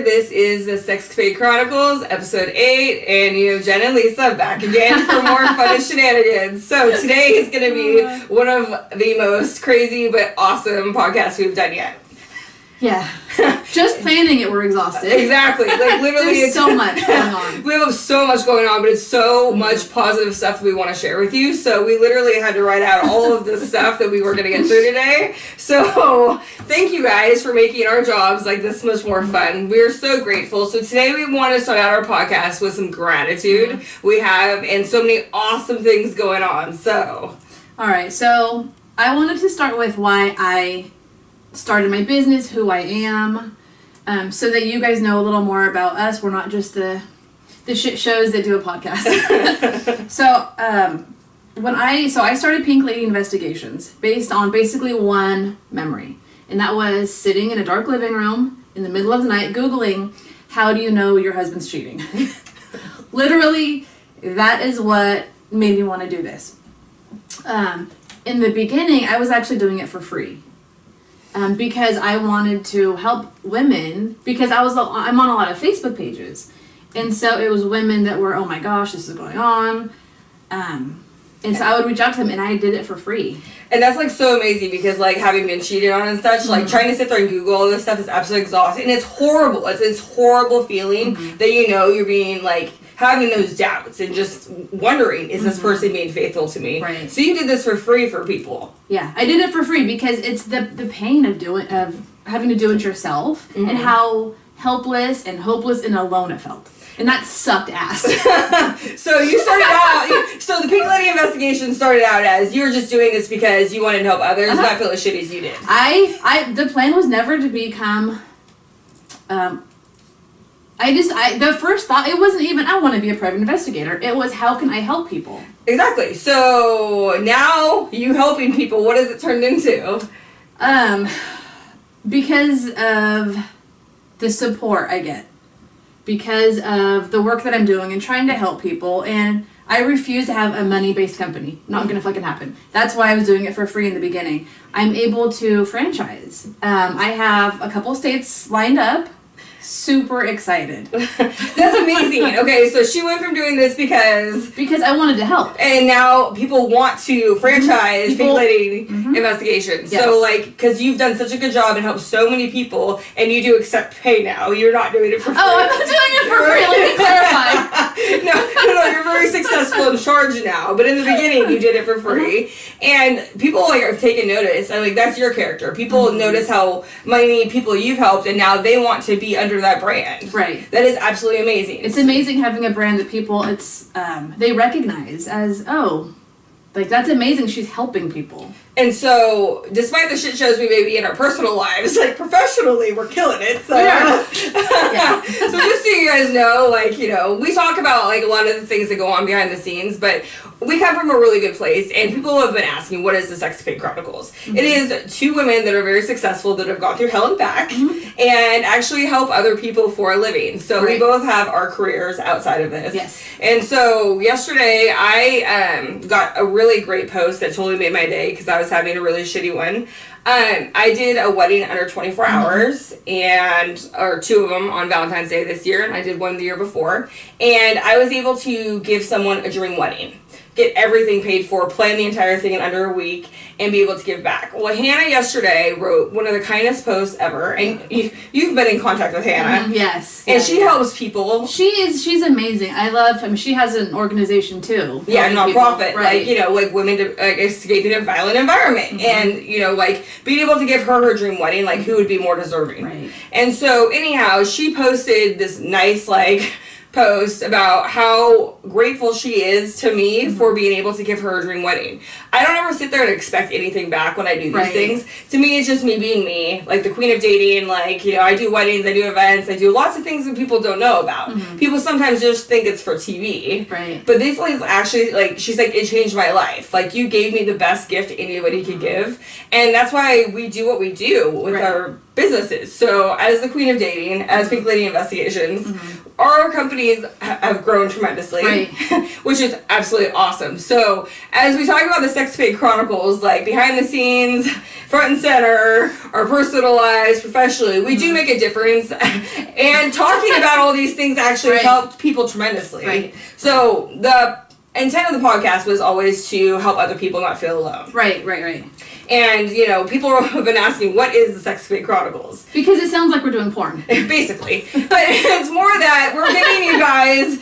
This is the Sexcapade Chronicles, episode 8, and you have Jen and Lisa back again for more fun shenanigans. So today is going to be one of the most crazy but awesome podcasts we've done yet. Yeah. Just planning it, we're exhausted. Exactly. Like, literally, there's so much going on. We have so much going on, but it's so much positive stuff that we want to share with you. So we literally had to write out all of the stuff that we were going to get through today. So thank you guys for making our jobs like this much more fun. We're so grateful. So today we want to start out our podcast with some gratitude. We have, and so many awesome things going on. So. All right. So I wanted to start with why I started my business, who I am, so that you guys know a little more about us. We're not just the shit shows that do a podcast. So I started Pink Lady Investigations based on basically one memory, and that was sitting in a dark living room in the middle of the night Googling, how do you know your husband's cheating? Literally, that is what made me want to do this. In the beginning, I was actually doing it for free. Because I wanted to help women, because I'm on a lot of Facebook pages, and so it was women that were, oh my gosh, this is going on, and so I would reach out to them, and I did it for free. And that's like so amazing, because like having been cheated on and such, like trying to sit there and Google all this stuff is absolutely exhausting, and it's horrible. It's this horrible feeling that you're being like having those doubts and just wondering, is this person being faithful to me? Right. So you did this for free for people. Yeah, I did it for free because it's the pain of having to do it yourself and how helpless and hopeless and alone it felt. And that sucked ass. So you started out, so the Pink Lady Investigation started out as you were just doing this because you wanted to help others, not feel as shitty as you did. The plan was never to become, the first thought, it wasn't even, I want to be a private investigator. It was, how can I help people? Exactly. So now you helping people, what has it turned into? Because of the support I get. Because of the work that I'm doing and trying to help people. And I refuse to have a money-based company. Not going to fucking happen. That's why I was doing it for free in the beginning. I'm able to franchise. I have a couple states lined up. Super excited. That's amazing. Okay, so she went from doing this because I wanted to help, and now people want to franchise Pink Lady Investigations. Yes. So like, because you've done such a good job and helped so many people, and you do accept pay now. You're not doing it for free. Oh, I'm not doing it for free. Let me clarify. No, you're very successful and charged now. But in the beginning, you did it for free, and people like have taken notice. And like, that's your character. People notice how many people you've helped, and now they want to be under that brand. Right. That is absolutely amazing. It's amazing having a brand that people they recognize as, oh, like, that's amazing, she's helping people. And so, despite the shit shows we may be in our personal lives, like, professionally, we're killing it. So, yeah. So just so you guys know, like, we talk about, like, a lot of the things that go on behind the scenes, but we come from a really good place, and people have been asking, what is the Sexcapade Chronicles? It is two women that are very successful, that have gone through hell and back, and actually help other people for a living. So we both have our careers outside of this. Yes. And so, yesterday, I got a really great post that totally made my day, because I was having a really shitty one. I did a wedding under 24 hours, or two of them on Valentine's Day this year, and I did one the year before. And I was able to give someone a dream wedding. Get everything paid for, plan the entire thing in under a week, and be able to give back. Well, Hannah yesterday wrote one of the kindest posts ever, and you've been in contact with Hannah. Yes. And she helps people. She's amazing. She has an organization too. Yeah, nonprofit, right. like women escaping a violent environment, and like being able to give her dream wedding, like who would be more deserving. Right. And so anyhow, she posted this nice post about how grateful she is to me for being able to give her a dream wedding. I don't ever sit there and expect anything back when I do these things. To me, it's just me being me, like the queen of dating. Like, I do weddings, I do events, I do lots of things that people don't know about. People sometimes just think it's for TV. Right. But this is actually, like, she's like, it changed my life. Like, you gave me the best gift anybody could give. And that's why we do what we do with our businesses. So, as the queen of dating, as Pink Lady Investigations, our companies have grown tremendously, right. which is absolutely awesome. So as we talk about the Sexcapade Chronicles, like behind the scenes, front and center, our personal lives, professionally, we do make a difference. And talking about all these things actually right. helped people tremendously. Right. So the intent of the podcast was always to help other people not feel alone. Right. And, you know, people have been asking, what is the Sexcapade Chronicles? Because it sounds like we're doing porn. Basically. But it's more that we're giving you guys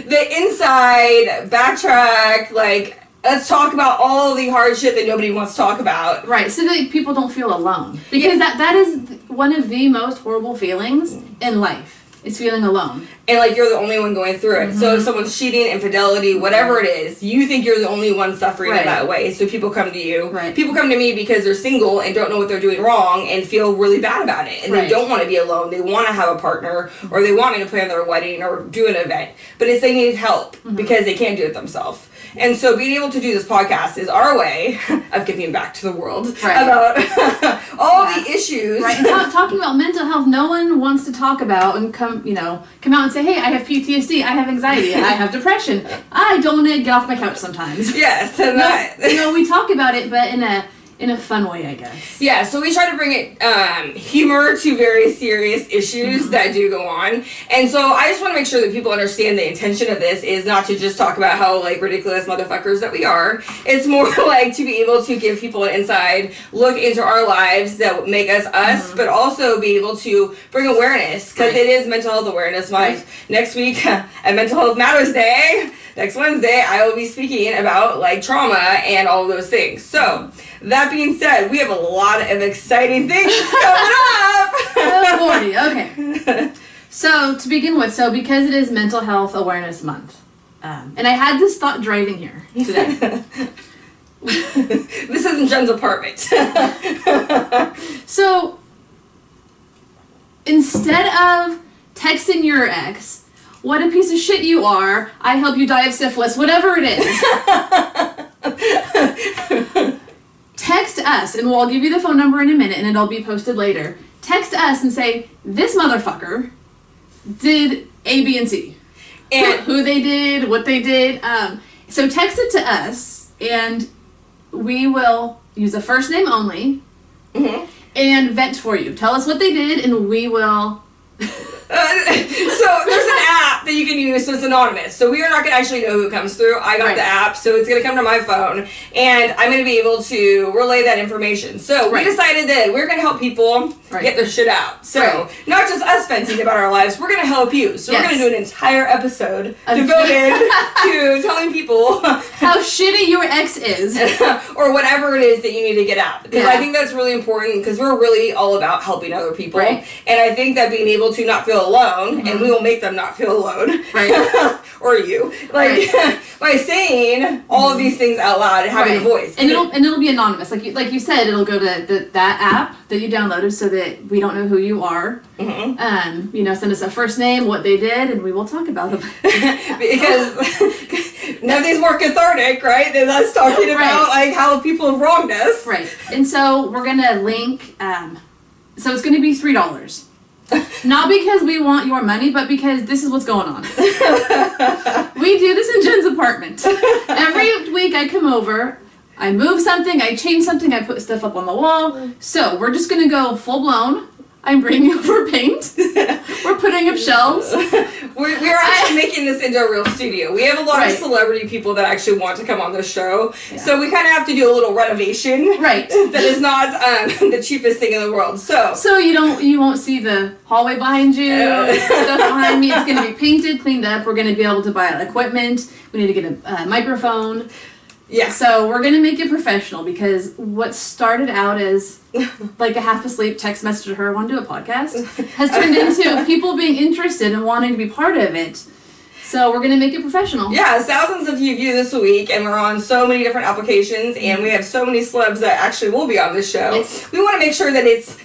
the inside, backtrack, like, let's talk about all the hard shit that nobody wants to talk about. Right, so that people don't feel alone. Because that is one of the most horrible feelings in life. Is feeling alone. And like you're the only one going through it. So if someone's cheating, infidelity, whatever it is, you think you're the only one suffering in that way. So people come to you. Right. People come to me because they're single and don't know what they're doing wrong and feel really bad about it. And they don't want to be alone. They want to have a partner, or they want me to plan their wedding or do an event. But it's they need help because they can't do it themselves. And so being able to do this podcast is our way of giving back to the world about all the issues. Right, and talking about mental health, no one wants to talk about and come out and say, hey, I have PTSD, I have anxiety, I have depression. I don't want to get off my couch sometimes. Yes. And we talk about it, but in a fun way, I guess. Yeah, so we try to bring it humor to very serious issues that do go on. And so I just want to make sure that people understand the intention of this is not to just talk about how like ridiculous motherfuckers that we are. It's more like to be able to give people an inside look into our lives that make us, but also be able to bring awareness, because it is Mental Health Awareness Month. Next week at Mental Health Matters Day, next Wednesday, I will be speaking about like trauma and all of those things. So that being said, we have a lot of exciting things coming up. Oh, Lordy, okay. So to begin with, because it is Mental Health Awareness Month, and I had this thought driving here today. This isn't Jen's apartment. So instead of texting your ex, what a piece of shit you are, I hope you die of syphilis, whatever it is. Text us, and I'll give you the phone number in a minute, and it'll be posted later. Text us and say, this motherfucker did A, B, and C. And who they did, what they did. So text it to us, and we will use a first name only and vent for you. Tell us what they did, and we will... So there's an app that you can use, so it's anonymous. So we are not going to actually know who comes through. I got the app, so it's going to come to my phone, and I'm going to be able to relay that information. So we decided that we're going to help people get their shit out. So not just us venting about our lives, we're going to help you. So we're going to do an entire episode devoted to telling people how shitty your ex is. Or whatever it is that you need to get out. Because I think that's really important, because we're really all about helping other people. And I think that being able to not feel alone, and we will make them not feel alone, or you, like by saying all of these things out loud and having a voice, and it'll be anonymous, like you said, it'll go to that app that you downloaded, so that we don't know who you are. Send us a first name, what they did, and we will talk about them. Because nothing's more cathartic, right, than us talking about like how people have wronged us. And so we're gonna link. So it's gonna be $3. Not because we want your money, but because this is what's going on. We do this in Jen's apartment. Every week I come over, I move something, I change something, I put stuff up on the wall. So we're just going to go full blown. I'm bringing over paint. We're putting up shelves. We're actually making this into a real studio. We have a lot of celebrity people that actually want to come on the show. So we kind of have to do a little renovation. That is not the cheapest thing in the world. So you won't see the hallway behind you, stuff behind me. It's going to be painted, cleaned up. We're going to be able to buy equipment. We need to get a microphone. So we're going to make it professional, because what started out as like a half asleep text message to her, I want to do a podcast, has turned into people being interested and wanting to be part of it. So we're going to make it professional. Yeah, thousands of you view this a week, and we're on so many different applications, and we have so many celebs that actually will be on this show. We want to make sure that it's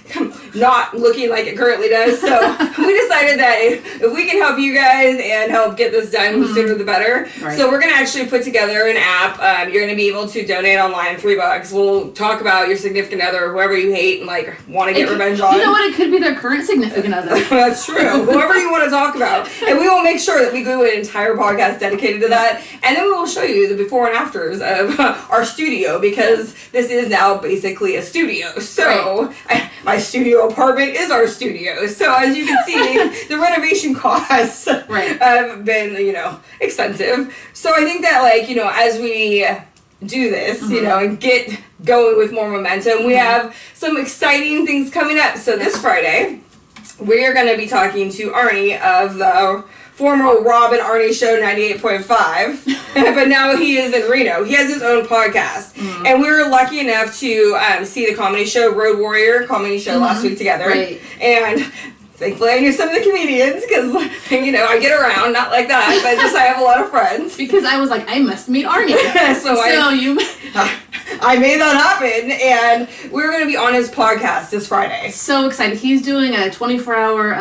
not looking like it currently does. So we decided that if we can help you guys and help get this done, the sooner the better. Right. So we're going to actually put together an app. You're going to be able to donate online, $3. We'll talk about your significant other, whoever you hate and like want to get revenge on. You know what? It could be their current significant other. That's true. Whoever you want to talk about. And we will make sure that we do an entire podcast dedicated to that. And then we will show you the before and afters of our studio, because this is now basically a studio. So my studio apartment is our studio. So as you can see, the renovation costs have been, expensive. So I think that, like, as we do this, and get going with more momentum, we have some exciting things coming up. So this Friday, we are going to be talking to Arnie of the former Rob and Arnie Show 98.5, but now he is in Reno. He has his own podcast, and we were lucky enough to see the comedy show Road Warrior comedy show last week together, and thankfully I knew some of the comedians, because I get around, not like that, but just I have a lot of friends. Because I was like, I must meet Arnie. I made that happen, and we're going to be on his podcast this Friday. So excited. He's doing a 24-hour,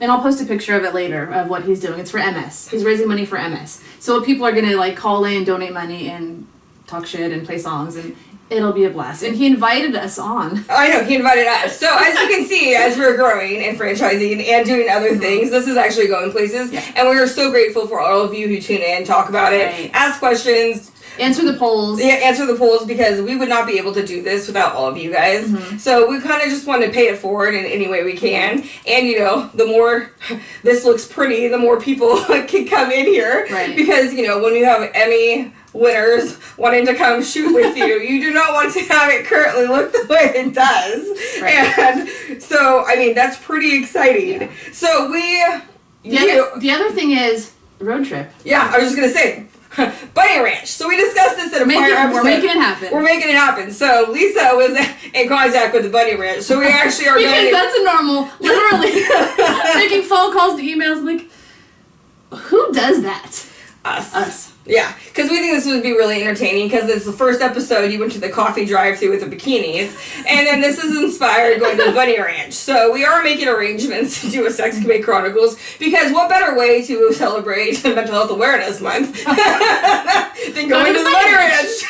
and I'll post a picture of it later of what he's doing. It's for MS. He's raising money for MS. So people are going to like call in, donate money, and talk shit and play songs, and it'll be a blast. And he invited us on. I know, he invited us. So as you can see, as we're growing and franchising and doing other things, this is actually going places. Yeah. And we are so grateful for all of you who tune in, talk about it, ask questions, answer the polls. Yeah, answer the polls, because we would not be able to do this without all of you guys. So we kind of just want to pay it forward in any way we can. And, the more this looks pretty, the more people can come in here. Right. Because, when you have Emmy winners wanting to come shoot with you, you do not want to have it currently look the way it does. Right. And so, I mean, that's pretty exciting. Yeah. So the other thing is road trip. Yeah, I was just going to say, Bunny Ranch. So we discussed this in a prior episode. We're making it happen. We're making it happen. So Lisa was in contact with the Bunny Ranch. So we actually are because that's a normal, literally, making phone calls to emails. Like, who does that? Us. Yeah, because we think this would be really entertaining, because it's the first episode you went to the coffee drive-thru with the bikinis, and then this is inspired going to the Bunny Ranch. So we are making arrangements to do a Sexcapade Chronicles, because what better way to celebrate Mental Health Awareness Month than going to the Bunny Ranch?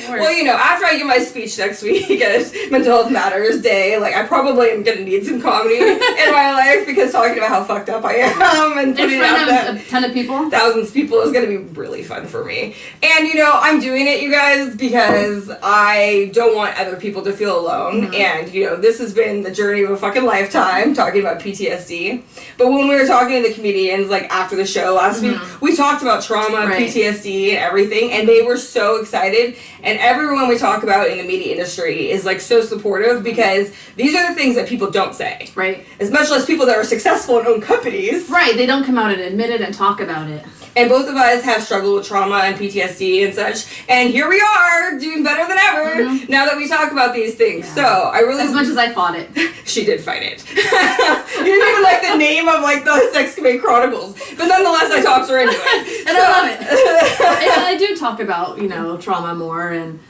Well, after I give my speech next week at Mental Health Matters Day, like, I probably am going to need some comedy in my life, because talking about how fucked up I am and putting out that a ton of people, thousands of people, is going to be really fun for me. And I'm doing it, you guys, because I don't want other people to feel alone. And this has been the journey of a fucking lifetime, talking about PTSD. But when we were talking to the comedians, like, after the show last week, we talked about trauma, PTSD, and everything, and they were so excited. And everyone we talk about in the media industry is, like, so supportive, because these are the things that people don't say. Right. As much as people that are successful and own companies. Right, they don't come out and admit it and talk about it. And both of us have struggled with trauma and PTSD and such. And here we are, doing better than ever, now that we talk about these things. Yeah. So, I really... As much as I fought it. She did fight it. You didn't even like the name of, like, the Sexcapade Chronicles. But nonetheless, I talked her into it. And I love it. And I do talk about, trauma more, and...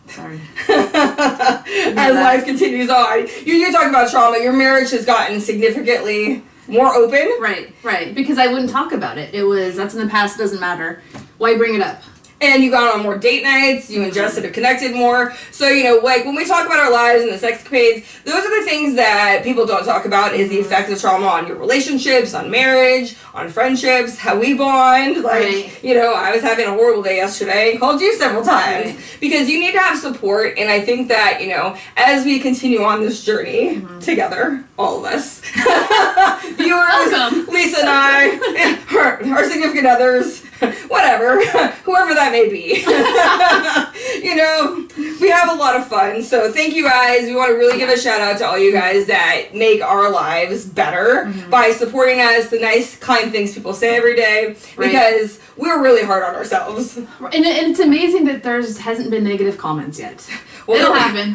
Sorry. As life continues on. You're talking about trauma. Your marriage has gotten significantly more open. Right. Because I wouldn't talk about it. That's in the past, doesn't matter. Why bring it up? And you got on more date nights, you and Justin have connected more. So, like, when we talk about our lives and the sexcapades, those are the things that people don't talk about, is the effect of trauma on your relationships, on marriage, on friendships, how we bond. Like, I was having a horrible day yesterday, called you several times, because you need to have support. And I think that, as we continue on this journey together, all of us, viewers, welcome. Lisa and I, our significant others, whatever, whoever that may be. We have a lot of fun. So thank you guys. We want to really give a shout out to all you guys that make our lives better by supporting us, the nice, kind things people say every day, because we're really hard on ourselves. And it's amazing that hasn't been negative comments yet. It'll happen.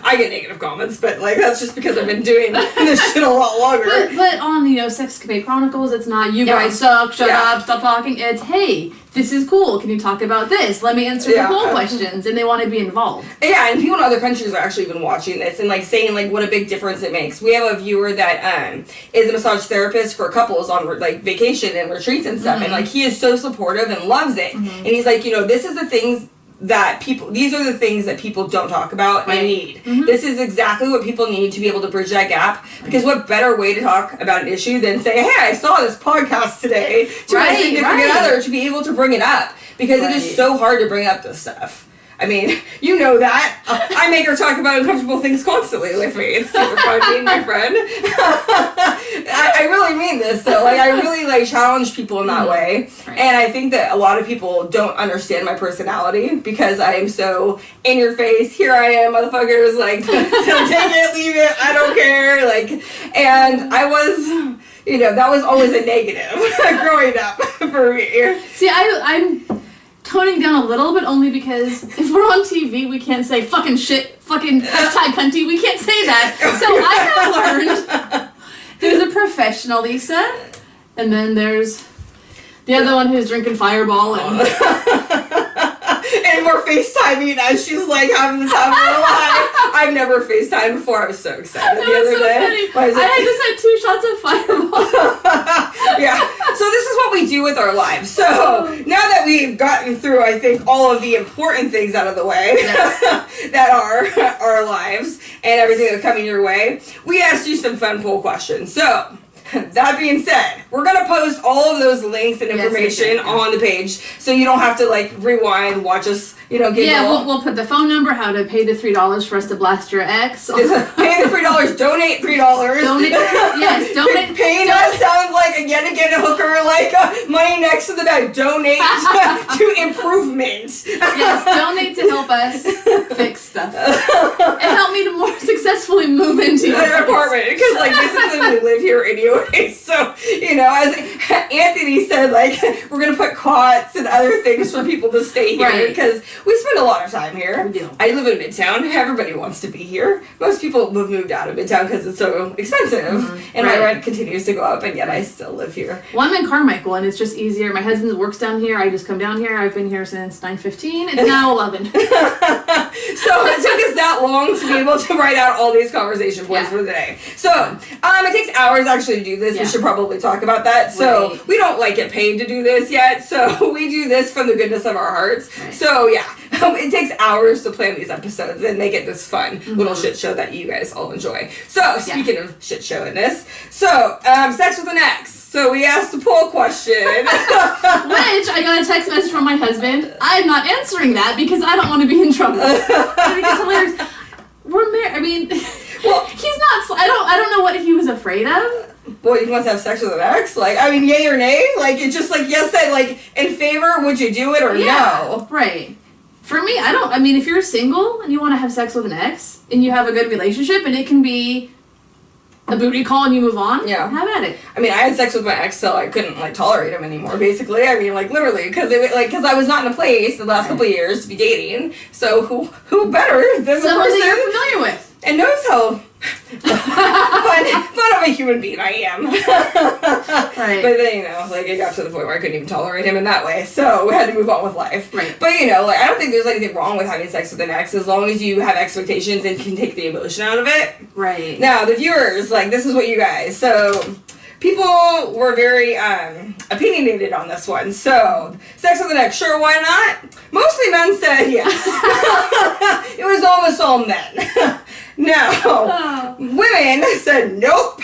I get negative comments, but like that's just because I've been doing this shit a lot longer. But on Sexcapade Chronicles, it's not you guys suck, shut up, stop talking. It's hey, this is cool. Can you talk about this? Let me answer the poll questions, and they want to be involved. Yeah, and people in other countries are actually been watching this and like saying like what a big difference it makes. We have a viewer that is a massage therapist for couples on like vacation and retreats and stuff, and like he is so supportive and loves it. And he's like, this is the things that these are the things that people don't talk about and need. This is exactly what people need to be able to bridge that gap, because what better way to talk about an issue than say, hey, I saw this podcast today to my significant other, to be able to bring it up, because it is so hard to bring up this stuff. I mean, you know that. I make her talk about uncomfortable things constantly with me. It's super fun being my friend. I really mean this, though. Like, I really, like, challenge people in that way. Right. And I think that a lot of people don't understand my personality, because I am so in your face. Here I am, motherfuckers. Like, take it, leave it. I don't care. Like, and I was... that was always a negative growing up for me. See, I'm toning down a little bit, only because if we're on TV, we can't say fucking shit, fucking hashtag cunty. We can't say that. So I have learned there's a professional Lisa, and then there's the other one who's drinking Fireball and we're FaceTiming as she's like having the time of her life. I've never FaceTimed before. I was so excited the other day. I just had 2 shots of Fireball. Yeah. So this is what we do with our lives. So now that we've gotten through, I think, all of the important things out of the way that are our lives and everything that's coming your way, we asked you some fun poll questions. So that being said, we're going to post all of those links and information on the page, so you don't have to like rewind, watch us, we'll put the phone number, how to pay the $3 for us to blast your ex. Pay the $3, donate $3. Donate. Paying us sounds like a hooker, like money next to the bed. Donate to improvement. Yes, donate to help us fix stuff. And help me to more successfully move into your apartment, because like basically we live here anyway. So, as Anthony said, like, we're going to put cots and other things for people to stay here, because we spend a lot of time here. We do. I live in Midtown. Everybody wants to be here. Most people have moved out of Midtown because it's so expensive, and my rent continues to go up, and yet I still live here. Well, I'm in Carmichael, and it's just easier. My husband works down here. I just come down here. I've been here since 9:15. It's now 11. So it took us that long to be able to write out all these conversation points for the day. So it takes hours actually to do this. We should probably talk about that. So we don't like get paid to do this yet. So we do this from the goodness of our hearts. Right. So it takes hours to plan these episodes and make it this fun little shit show that you guys all enjoy. So speaking of shit show in this, so sex with an ex. So we asked a poll question. Which I got a text message from my husband. I'm not answering that because I don't want to be in trouble. I think it's hilarious. We're married. I mean, well, he's not. I don't know what he was afraid of. Boy, he wants to have sex with an ex? Like, I mean, yay or nay? Like, it's just like, yes, that, like, in favor, would you do it or no? Right. For me, I mean, if you're single and you want to have sex with an ex and you have a good relationship and it can be a booty call and you move on, have at it. I mean, I had sex with my ex so I couldn't, like, tolerate him anymore, basically. I mean, like, literally, because I was not in a place the last couple of years to be dating. So who better than the person that you're familiar with and knows how fun of a human being I am. Right. But then, like, it got to the point where I couldn't even tolerate him in that way, so we had to move on with life. Right. But, like, I don't think there's anything wrong with having sex with an ex, as long as you have expectations and can take the emotion out of it. Right. Now, the viewers, like, this is what you guys, so... People were very opinionated on this one. So, sex with an ex, sure, why not? Mostly men said yes. It was almost all men. No. Women said nope.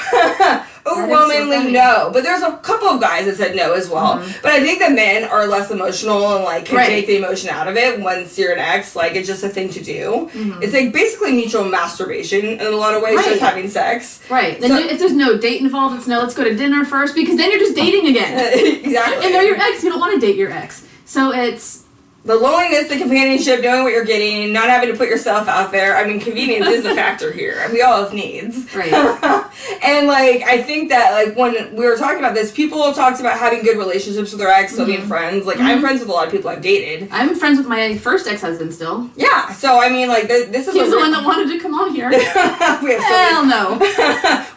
Overwhelmingly no. But there's a couple of guys that said no as well. But I think the men are less emotional and like can take the emotion out of it once you're an ex. Like, it's just a thing to do. It's like basically mutual masturbation in a lot of ways, just having sex. Right. Then if there's no date involved, it's no, let's go to dinner first, because then you're just dating again. Exactly. And they're your ex. You don't want to date your ex. So it's The loneliness, the companionship, knowing what you're getting, not having to put yourself out there. I mean, convenience is a factor here. We all have needs. Right. And, like, I think that, like, when we were talking about this, people talked about having good relationships with their ex, still being friends. Like, I'm friends with a lot of people I've dated. I'm friends with my first ex-husband still. Yeah, so, I mean, like, this is He's the one that wanted to come on here. Hell no.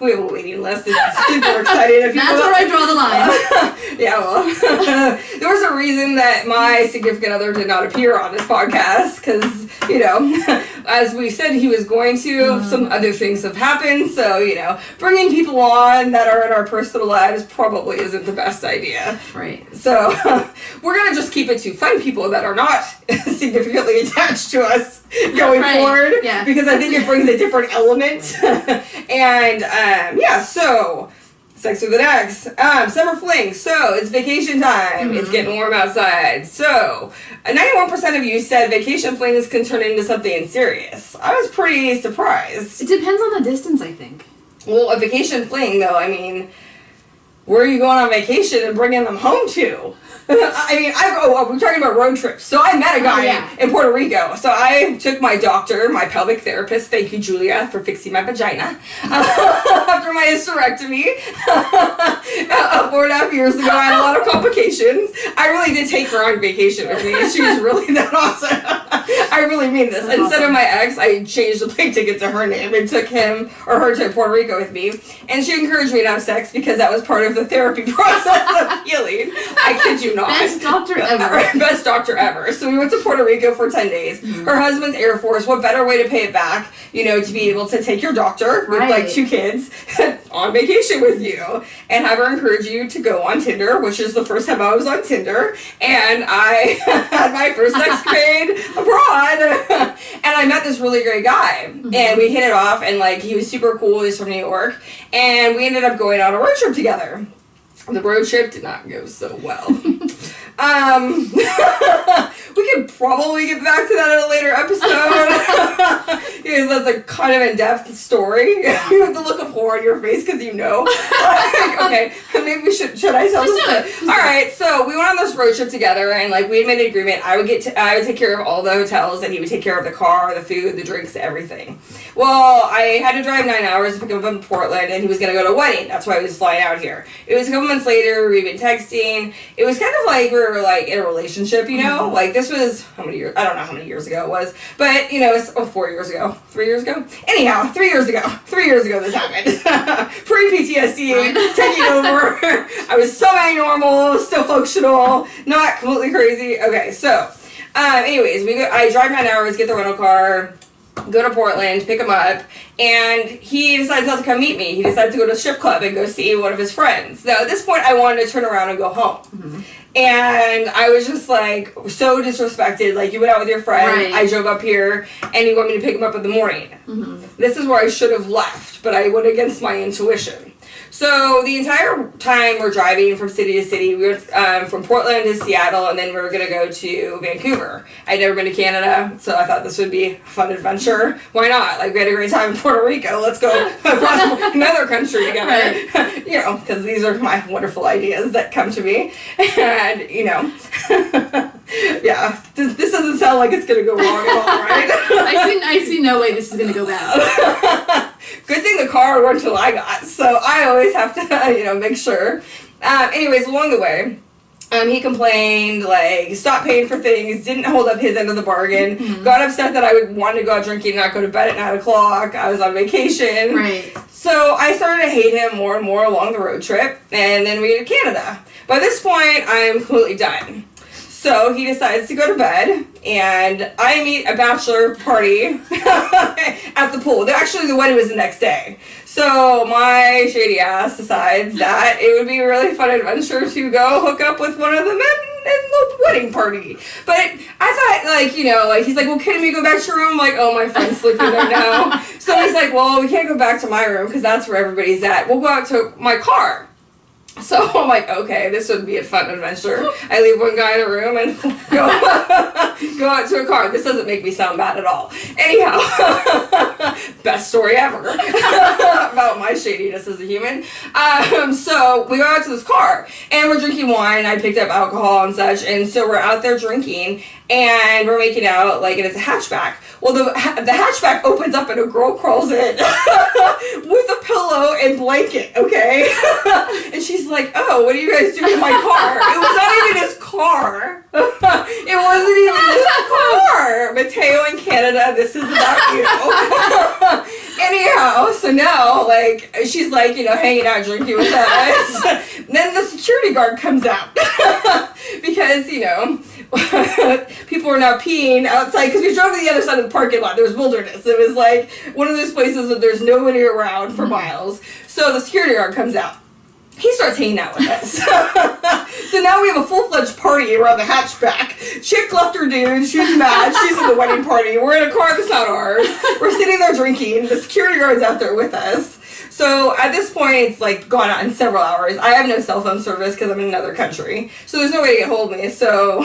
We have a waiting list. It's super excited. That's where I draw the line. Yeah, well, there was a reason that my significant other did not appear on this podcast because, you know, as we said he was going to, some other things have happened. So, you know, bringing people on that are in our personal lives probably isn't the best idea. Right. So, we're going to just keep it to fun people that are not significantly attached to us going forward. Yeah. Because I think it brings a different element. And, yeah, so... Sex with an ex. Summer fling. So, it's vacation time. It's getting warm outside. So, 91% of you said vacation flings can turn into something serious. I was pretty surprised. It depends on the distance, I think. Well, a vacation fling, though, I mean, where are you going on vacation and bringing them home to? I mean, we're talking about road trips. So I met a guy in Puerto Rico. So I took my doctor, my pelvic therapist, thank you, Julia, for fixing my vagina, after my hysterectomy 4.5 years ago. I had a lot of complications. I really did take her on vacation with me. She was really that awesome. I really mean this. Instead of my ex, I changed the plane ticket to her name and took him or her to Puerto Rico with me. And she encouraged me to have sex because that was part of the therapy process of healing. I kid you not. Best doctor ever. Best doctor ever. So we went to Puerto Rico for 10 days. Her husband's Air Force. What better way to pay it back, you know, to be able to take your doctor with like 2 kids on vacation with you and have her encourage you to go on Tinder, which is the first time I was on Tinder. And I had my first sexcapade abroad. And I met this really great guy. And we hit it off, and like he was super cool. He's from New York. And we ended up going on a road trip together. The road trip did not go so well. We could probably get back to that in a later episode. Because that's a kind of in-depth story. You have the look of horror on your face because you know. Okay, maybe we should I tell this? Alright, so we went on this road trip together, and like we had made an agreement. I would take care of all the hotels, and he would take care of the car, the food, the drinks, everything. Well, I had to drive 9 hours to pick him up in Portland, and he was going to go to a wedding. That's why he was flying out here. It was a couple months later. We'd been texting. It was kind of like we were like in a relationship, you know? Like this was, how many years? I don't know how many years ago it was. But, you know, it's 4 years ago. 3 years ago? Anyhow, 3 years ago. 3 years ago this happened. Pre-PTSD, taking over. I was semi-normal, still functional, not completely crazy. Okay, so, anyways, I drive 9 hours, get the rental car, go to Portland, pick him up, and he decides not to come meet me. He decides to go to a strip club and go see one of his friends. Now, at this point, I wanted to turn around and go home. And I was just, like, so disrespected. Like, you went out with your friend, I drove up here, and you want me to pick him up in the morning. This is where I should have left, but I went against my intuition. So the entire time we're driving from city to city, we were from Portland to Seattle, and then we were going to go to Vancouver. I'd never been to Canada, so I thought this would be a fun adventure. Why not? Like, we had a great time in Puerto Rico. Let's go across another country together. You know, because these are my wonderful ideas that come to me. And, you know, yeah, this doesn't sound like it's going to go wrong at all, right? I see no way this is going to go bad. Good thing the car went till I got, so I always have to, you know, make sure. Anyways, along the way, he complained, like, stopped paying for things, didn't hold up his end of the bargain, got upset that I would want to go out drinking, not go to bed at 9 o'clock, I was on vacation. So I started to hate him more and more along the road trip, and then we get to Canada. By this point, I am completely done. So he decides to go to bed, and I meet a bachelor party at the pool. Actually, the wedding was the next day. So my shady ass decides that it would be a really fun adventure to go hook up with one of the men in the wedding party. But I thought, like, you know, like, he's like, well, can we go back to your room? I'm like, oh, my friend's sleeping there now. So he's like, well, we can't go back to my room because that's where everybody's at. We'll go out to my car. So I'm like, okay, this would be a fun adventure. I leave one guy in a room and go out to a car. This doesn't make me sound bad at all. Anyhow, best story ever about my shadiness as a human. So we go out to this car and we're drinking wine. I picked up alcohol and such, and so we're out there drinking and we're making out, like, and it's a hatchback. Well, the hatchback opens up and a girl crawls in with a pillow and blanket, okay? And she's like, oh, what are you guys doing in my car? It was not even his car. It wasn't even his car. Mateo in Canada, this is about you. Anyhow, so now, like, she's like, you know, hanging out, drinking with us. Then the security guard comes out. Because, you know, people are now peeing outside, because we drove to the other side of the parking lot. There was wilderness. It was like one of those places that there's nobody around for miles. So the security guard comes out. He starts hanging out with us. So now we have a full-fledged party around the hatchback. Chick left her dude. She's mad. She's in the wedding party. We're in a car that's not ours. We're sitting there drinking. The security guard's out there with us. So at this point, it's like gone on in several hours. I have no cell phone service because I'm in another country. So there's no way to get hold of me. So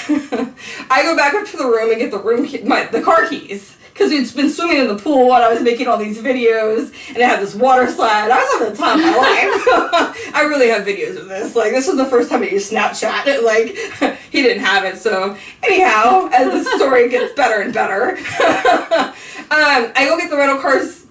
I go back up to the room and get the car keys. Because we'd been swimming in the pool and I was making all these videos and I had this water slide. I was having the time of my life. I really have videos of this. Like, this was the first time I used Snapchat. Like, he didn't have it. So anyhow, as the story gets better and better, I go get the rental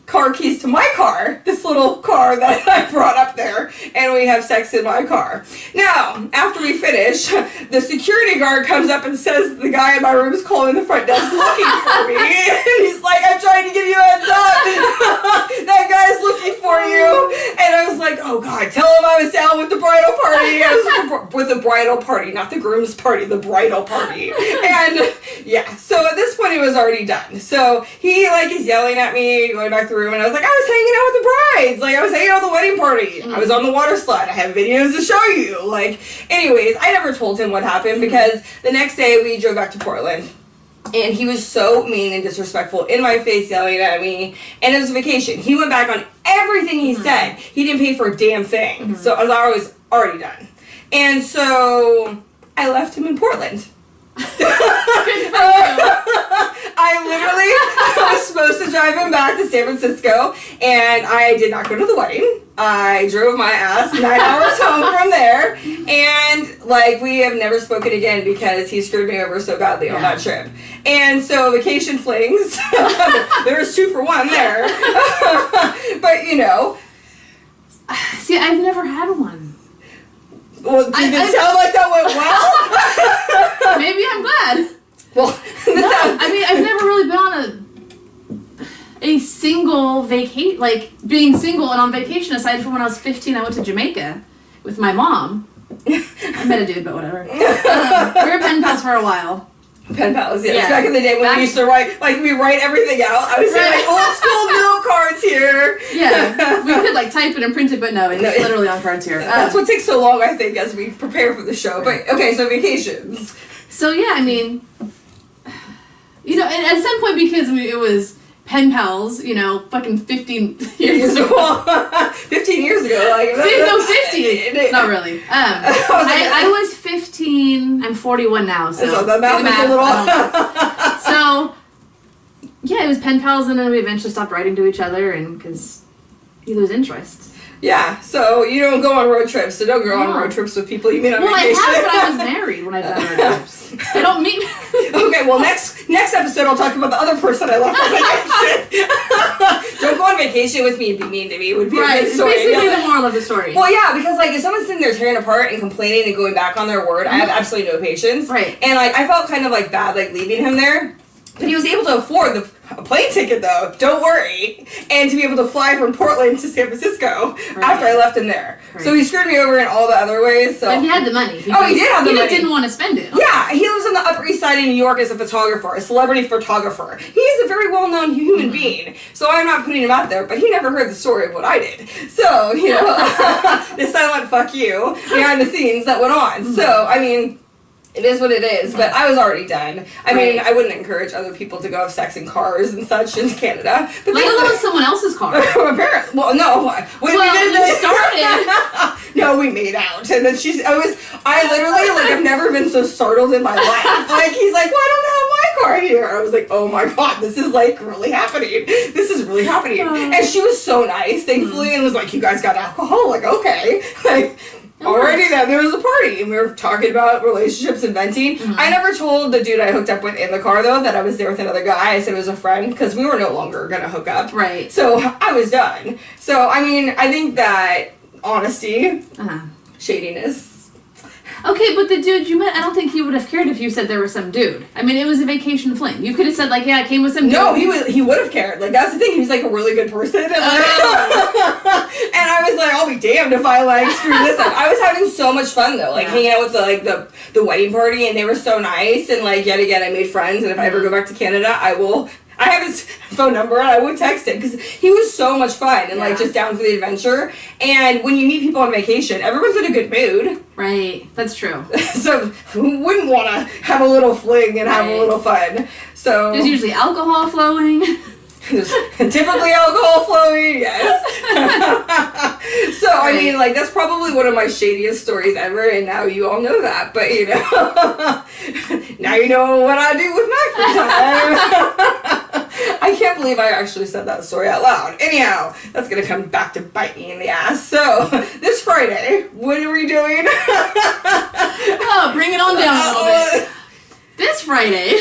car keys to my car, this little car that I brought up there, and we have sex in my car. Now, after we finish, the security guard comes up and says the guy in my room is calling the front desk looking for me. And he's like, I'm trying to give you a heads up. That guy's looking for you. And I was like, oh God, tell him I was down with the bridal party. I was with the bridal party, not the groom's party, the bridal party. And yeah, so at this point it was already done. So he like is yelling at me, going back to the room, and I was like, I was hanging out with the brides. Like, I was hanging out at the wedding party. I was on the water slide. I have videos to show you. Like, anyways, I never told him what happened because the next day we drove back to Portland. And he was so mean and disrespectful in my face, yelling at me. And it was a vacation. He went back on everything he said. He didn't pay for a damn thing. So I was already done. And so I left him in Portland. I literally was supposed to drive him back to San Francisco, and I did not go to the wedding. I drove my ass 9 hours home from there, and like we have never spoken again because he screwed me over so badly on that trip. And so vacation flings, there was 2 for 1 there. But you know, see, I've never had one. Well, did it sound like that went well? Maybe I'm glad. Well, no, I mean, I've never really been on a single vacation, like being single and on vacation, aside from when I was 15, I went to Jamaica with my mom. I met a dude, but whatever. We were pen pals for a while. Pen pals, yes. Yeah. Back in the day when we used to write, like we write everything out. I was saying like old school note cards here. Yeah, we could like type it and print it, but no, it's literally on cards here. That's what takes so long, I think, as we prepare for the show. But okay, so vacations. So yeah, I mean, you know, and at some point because it was pen pals, you know, fucking 15 years ago. 15 years ago, like no, 50. Not really. I was 15. I'm 41 now, so the math is a little. So yeah, it was pen pals, and then we eventually stopped writing to each other, and because you lose interest. Yeah, so you don't go on road trips, so don't go on road trips with people you meet on vacation. Well, I have, but I was married when I've done road trips. I don't meet... Okay, well, next episode I'll talk about the other person I left on vacation. Don't go on vacation with me and be mean to me. It would be a good story. It's basically the moral of the story. Well, yeah, because, like, if someone's sitting there tearing apart and complaining and going back on their word, I have absolutely no patience. Right. And, like, I felt kind of, like, bad, like, leaving him there. But he was able to afford a plane ticket, though. Don't worry. And to be able to fly from Portland to San Francisco after I left him there. Right. So he screwed me over in all the other ways. So. But he had the money. He did have the money. He didn't want to spend it. Yeah, he lives on the Upper East Side in New York as a photographer, a celebrity photographer. He's a very well-known human being. So I'm not putting him out there, but he never heard the story of what I did. So, you know, the silent fuck you behind the scenes that went on. So, I mean... It is what it is, but I was already done. I mean, I wouldn't encourage other people to go have sex in cars and such in Canada. But let alone someone else's car. Apparently. Well, no. You started. No, we made out. And then I literally, like, I've never been so startled in my life. Like, he's like, well, I don't have my car here. I was like, oh my God, this is, like, really happening. This is really happening. And she was so nice, thankfully, and was like, you guys got alcohol? Like, okay. Like, already then there was a party, and we were talking about relationships and venting. I never told the dude I hooked up with in the car, though, that I was there with another guy. I said it was a friend, because we were no longer going to hook up. Right. So I was done. So, I mean, I think that honesty, shadiness. Okay, but the dude you met, I don't think he would have cared if you said there was some dude. I mean, it was a vacation fling. You could have said, like, yeah, I came with some dude. No, he would have cared. Like, that's the thing. He was, like, a really good person. And, like, and I was like, I'll be damned if I, like, screw this up. I was having so much fun, though. Like, hanging out with, the wedding party, and they were so nice. And, like, yet again, I made friends. And if I ever go back to Canada, I have his phone number, and I would text him, because he was so much fun and, like, just down for the adventure. And when you meet people on vacation, everyone's in a good mood. Right. That's true. So who wouldn't want to have a little fling and have a little fun? So there's usually alcohol flowing. There's typically alcohol flowing, yes. So, I mean, like, that's probably one of my shadiest stories ever, and now you all know that. But, you know, now you know what I do with my free time. I can't believe I actually said that story out loud. Anyhow, that's going to come back to bite me in the ass. So, this Friday, what are we doing? Oh, bring it on down a little bit. This Friday.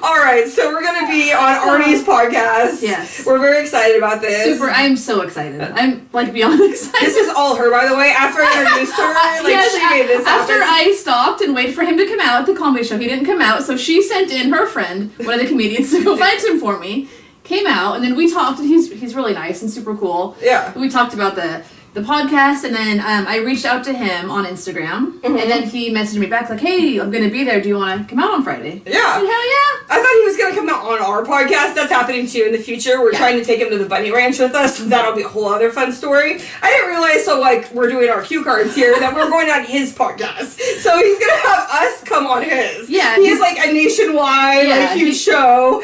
All right, so we're going to be on Arnie's podcast. Yes. We're very excited about this. I'm so excited. I'm, like, beyond excited. This is all her, by the way. After I introduced her, like, yes, she made this after happen. I stopped and waited for him to come out at the comedy show. He didn't come out, so she sent in her friend, one of the comedians, to go find him for me. Came out, and then we talked, and he's really nice and super cool. Yeah. We talked about the podcast, and then I reached out to him on Instagram, and then he messaged me back like, hey, I'm gonna be there, do you want to come out on Friday? Yeah. I said, hell yeah. I thought he was going to come out on our podcast. That's happening too in the future. We're trying to take him to the bunny ranch with us. That'll be a whole other fun story. I didn't realize, so, like, we're doing our cue cards here, that we're going on his podcast. So he's going to have us come on his. Yeah. He's like a nationwide, like, huge show.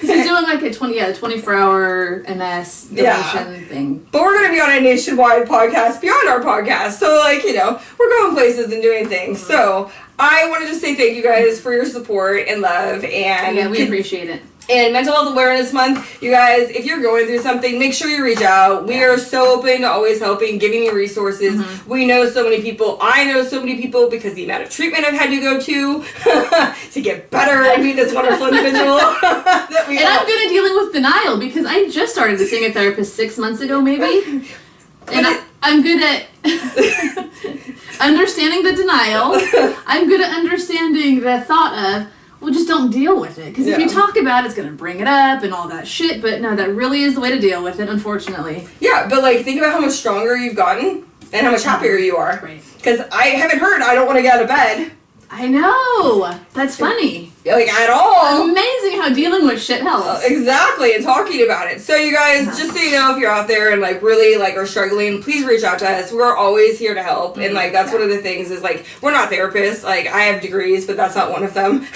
He's doing like a 24-hour MS donation thing. But we're going to be on a nationwide podcast beyond our podcast. So, like, you know, we're going places and doing things. So I want to just say thank you guys for your support and love. And yeah, we appreciate it. And Mental Health Awareness Month, you guys, if you're going through something, make sure you reach out. We are so open to always helping, giving you resources. We know so many people. I know so many people because the amount of treatment I've had to go to get better and be this wonderful individual. I'm good at dealing with denial because I just started to seeing a therapist 6 months ago, maybe. And I'm good at understanding the denial. I'm good at understanding the thought of, well, just don't deal with it. Because if you talk about it, it's going to bring it up and all that shit. But no, that really is the way to deal with it, unfortunately. Yeah, but, like, think about how much stronger you've gotten and how much happier you are. Right. Because I haven't heard I don't want to get out of bed. I know. That's funny. Like, at all. Amazing how dealing with shit helps. Exactly, and talking about it. So, you guys, just so you know, if you're out there and, like, really, like, are struggling, please reach out to us. We're always here to help. And, like, that's one of the things is, like, we're not therapists. Like, I have degrees, but that's not one of them.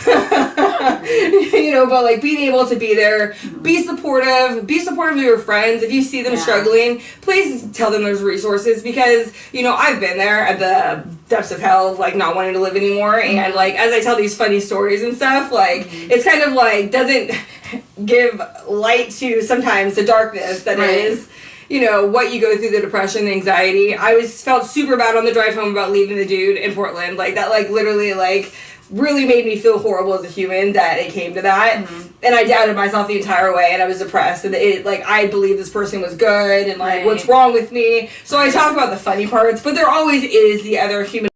You know, but, like, being able to be there, be supportive of your friends. If you see them struggling, please tell them there's resources because, you know, I've been there at the depths of hell of, like, not wanting to live anymore. And, like, as I tell these funny stories and stuff, like, it's kind of, like, doesn't give light to sometimes the darkness that is, you know, what you go through, the depression, the anxiety. I felt super bad on the drive home about leaving the dude in Portland. Like, that, like, literally, like, really made me feel horrible as a human that it came to that. And I doubted myself the entire way, and I was depressed. And it, like, I believed this person was good, and, like, what's wrong with me? So I talk about the funny parts, but there always is the other human